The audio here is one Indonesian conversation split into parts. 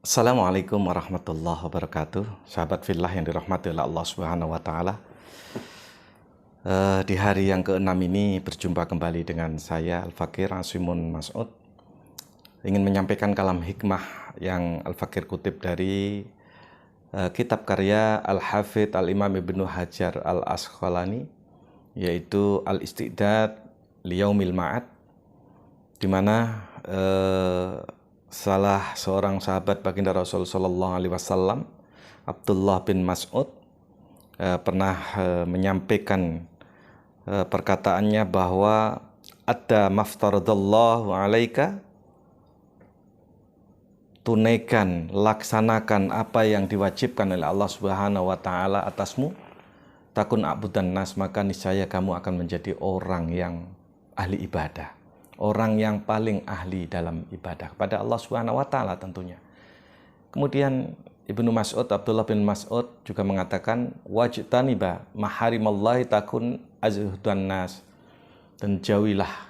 Assalamualaikum warahmatullahi wabarakatuh. Sahabat fillah yang dirahmati oleh Allah Subhanahu wa taala. Di hari yang ke-6 ini berjumpa kembali dengan saya Al-Fakir Asimun Mas'ud. Ingin menyampaikan kalam hikmah yang Al-Fakir kutip dari kitab karya Al-Hafidh Al-Imam Ibnu Hajar Al-Asqalani, yaitu Al-Isti'dad Liyaumil Ma'ad, di mana salah seorang sahabat baginda Rasul Sallallahu Alaihi Wasallam, Abdullah bin Mas'ud, pernah menyampaikan perkataannya bahwa ada maftaradallahu alaika, tunaikan, laksanakan apa yang diwajibkan oleh Allah Subhanahu wa taala atasmu, takun abudan nas, maka niscaya kamu akan menjadi orang yang ahli ibadah, orang yang paling ahli dalam ibadah kepada Allah Subhanahu wa taala tentunya. Kemudian Ibnu Mas'ud, Abdullah bin Mas'ud juga mengatakan, wajtaniba maharimallahi takun azhudan nas, dan jauhilah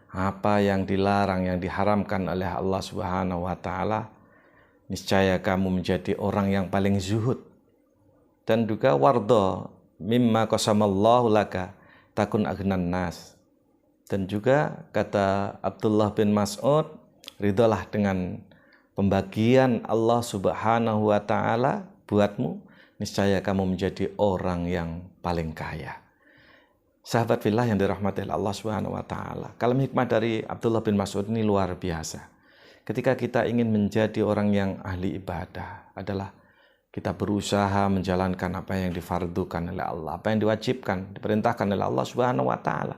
apa yang dilarang, yang diharamkan oleh Allah Subhanahu wa taala, niscaya kamu menjadi orang yang paling zuhud. Dan juga wardo mimma qasamallahu laka takun aghnan nas. Dan juga kata Abdullah bin Mas'ud, ridholah dengan pembagian Allah Subhanahu wa taala buatmu, niscaya kamu menjadi orang yang paling kaya. Sahabat fillah yang dirahmati Allah Subhanahu wa taala, kalam hikmah dari Abdullah bin Mas'ud ini luar biasa. Ketika kita ingin menjadi orang yang ahli ibadah adalah kita berusaha menjalankan apa yang difardukan oleh Allah, apa yang diwajibkan, diperintahkan oleh Allah Subhanahu wa taala.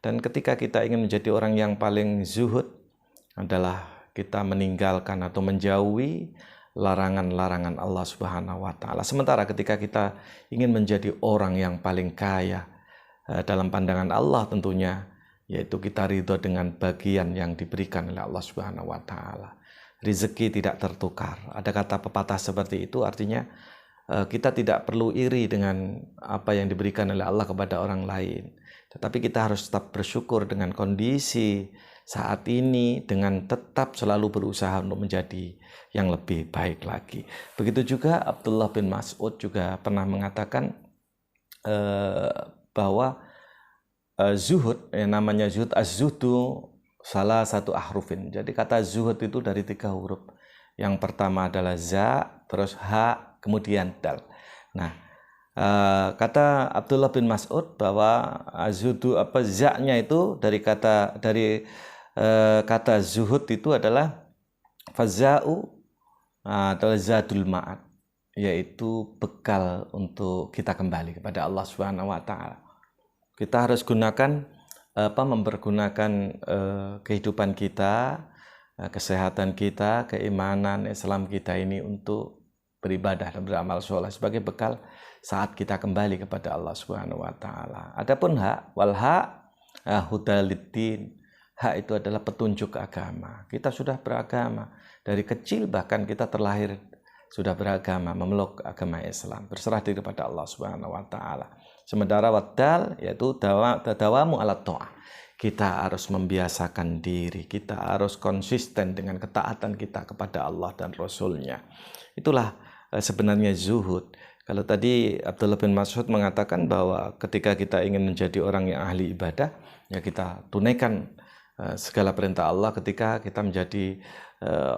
Dan ketika kita ingin menjadi orang yang paling zuhud adalah kita meninggalkan atau menjauhi larangan-larangan Allah Subhanahu wa taala. Sementara ketika kita ingin menjadi orang yang paling kaya dalam pandangan Allah tentunya, yaitu kita ridho dengan bagian yang diberikan oleh Allah Subhanahu wa taala. Rezeki tidak tertukar. Ada kata pepatah seperti itu, artinya kita tidak perlu iri dengan apa yang diberikan oleh Allah kepada orang lain. Tetapi kita harus tetap bersyukur dengan kondisi saat ini, dengan tetap selalu berusaha untuk menjadi yang lebih baik lagi. Begitu juga Abdullah bin Mas'ud juga pernah mengatakan bahwa zuhud, yang namanya zuhud, az-zuhdu salah satu ahrufin. Jadi kata zuhud itu dari 3 huruf. Yang pertama adalah za, terus ha, kemudian dal. Nah, kata Abdullah bin Mas'ud bahwa az-zuhdu, za-nya itu dari kata zuhud itu adalah faza'u atau zadul ma'ad, yaitu bekal untuk kita kembali kepada Allah Subhanahu wa taala. Kita harus gunakan mempergunakan kehidupan kita, kesehatan kita, keimanan Islam kita ini untuk beribadah dan beramal soleh sebagai bekal saat kita kembali kepada Allah Subhanahu wa taala. Adapun hak, wal hak hudaliddin, hak itu adalah petunjuk agama. Kita sudah beragama dari kecil, bahkan kita terlahir sudah beragama, memeluk agama Islam, berserah diri kepada Allah Subhanahu wa taala. Sementara wadal yaitu dawamu ala ta'ah. Kita harus membiasakan diri, kita harus konsisten dengan ketaatan kita kepada Allah dan Rasul-Nya. Itulah sebenarnya zuhud. Kalau tadi Abdullah bin Mas'ud mengatakan bahwa ketika kita ingin menjadi orang yang ahli ibadah, ya kita tunaikan segala perintah Allah. Ketika kita menjadi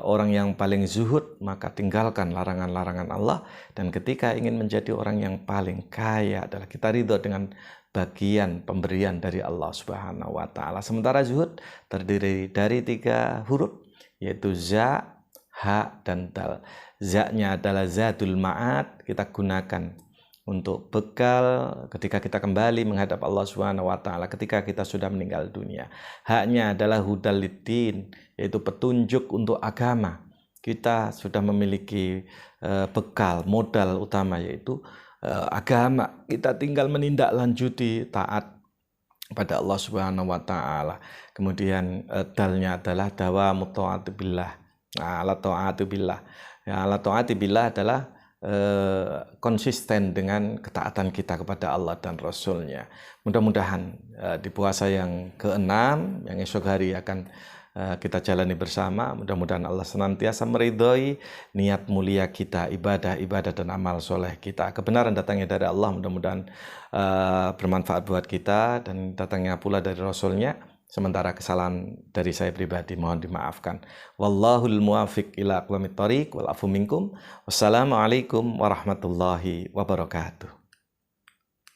orang yang paling zuhud, maka tinggalkan larangan-larangan Allah. Dan ketika ingin menjadi orang yang paling kaya adalah kita ridho dengan bagian pemberian dari Allah Subhanahu wa taala. Sementara zuhud terdiri dari 3 huruf, yaitu za, ha, dan dal. Za-nya adalah zadul ma'ad, kita gunakan untuk bekal ketika kita kembali menghadap Allah Subhanahu wa taala ketika kita sudah meninggal dunia. Haknya adalah hudaliddin, yaitu petunjuk untuk agama. Kita sudah memiliki bekal, modal utama, yaitu agama. Kita tinggal menindaklanjuti taat pada Allah Subhanahu wa taala. Kemudian dalnya adalah dawamu ta'ati billah. Ala ta'ati billah. Ya, ala ta'ati billah adalah konsisten dengan ketaatan kita kepada Allah dan Rasul-Nya. Mudah-mudahan di puasa yang ke-6 yang esok hari akan kita jalani bersama. Mudah-mudahan Allah senantiasa meridhoi niat mulia kita, ibadah dan amal soleh kita. Kebenaran datangnya dari Allah, mudah-mudahan bermanfaat buat kita, dan datangnya pula dari Rasulnya. Sementara kesalahan dari saya pribadi mohon dimaafkan. Wallahul muwafiq ila aqwamit thoriq wal afu minkum. Wassalamualaikum warahmatullahi wabarakatuh.